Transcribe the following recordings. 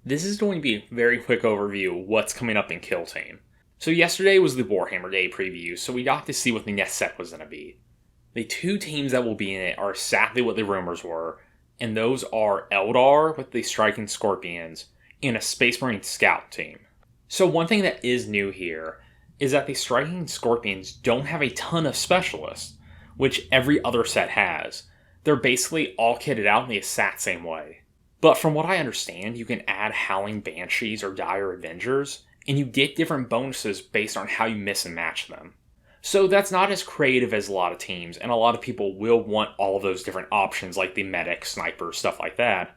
This is going to be a very quick overview of what's coming up in Kill Team. So yesterday was the Warhammer Day preview, so we got to see what the next set was going to be. The two teams that will be in it are exactly what the rumors were, and those are Eldar with the Striking Scorpions and a Space Marine Scout team. So one thing that is new here is that the Striking Scorpions don't have a ton of specialists, which every other set has. They're basically all kitted out in the exact same way. But from what I understand, you can add Howling Banshees or Dire Avengers, and you get different bonuses based on how you miss and match them. So that's not as creative as a lot of teams, and a lot of people will want all of those different options like the Medic, Sniper, stuff like that.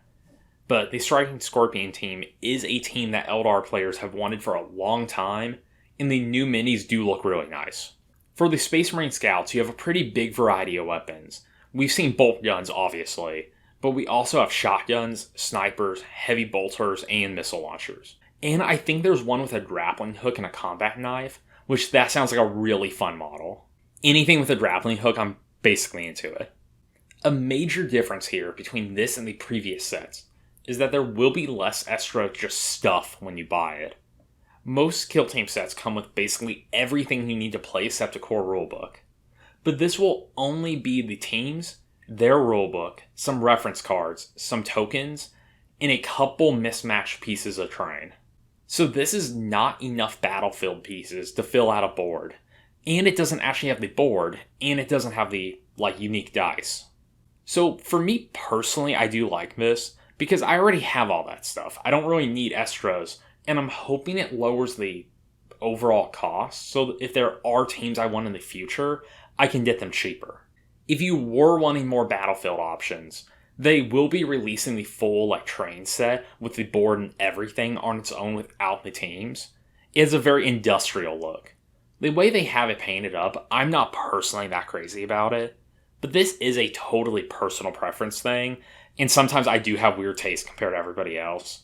But the Striking Scorpion team is a team that Eldar players have wanted for a long time, and the new minis do look really nice. For the Space Marine Scouts, you have a pretty big variety of weapons. We've seen bolt guns, obviously, but we also have shotguns, snipers, heavy bolters, and missile launchers. And I think there's one with a grappling hook and a combat knife, which that sounds like a really fun model. Anything with a grappling hook, I'm basically into it. A major difference here between this and the previous sets is that there will be less extra just stuff when you buy it. Most Kill Team sets come with basically everything you need to play except a core rulebook. But this will only be the teams, their rulebook, some reference cards, some tokens, and a couple mismatched pieces of terrain. So this is not enough battlefield pieces to fill out a board. And it doesn't actually have the board, and it doesn't have the unique dice. So for me personally, I do like this, because I already have all that stuff. I don't really need extras, and I'm hoping it lowers the overall cost, so that if there are teams I want in the future, I can get them cheaper. If you were wanting more battlefield options, they will be releasing the full train set with the board and everything on its own without the teams. It has a very industrial look. The way they have it painted up, I'm not personally that crazy about it, but this is a totally personal preference thing, and sometimes I do have weird taste compared to everybody else.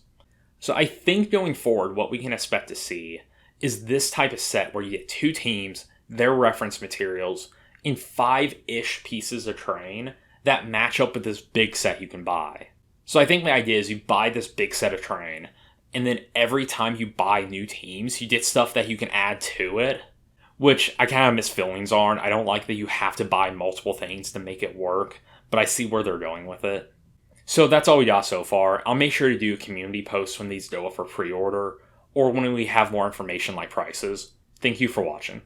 So I think going forward, what we can expect to see is this type of set where you get two teams, their reference materials, and 5-ish pieces of terrain that match up with this big set you can buy. So I think the idea is you buy this big set of terrain, and then every time you buy new teams, you get stuff that you can add to it, which I kind of miss feelings on. I don't like that you have to buy multiple things to make it work, but I see where they're going with it. So that's all we got so far. I'll make sure to do a community post when these go up for pre-order, or when we have more information like prices. Thank you for watching.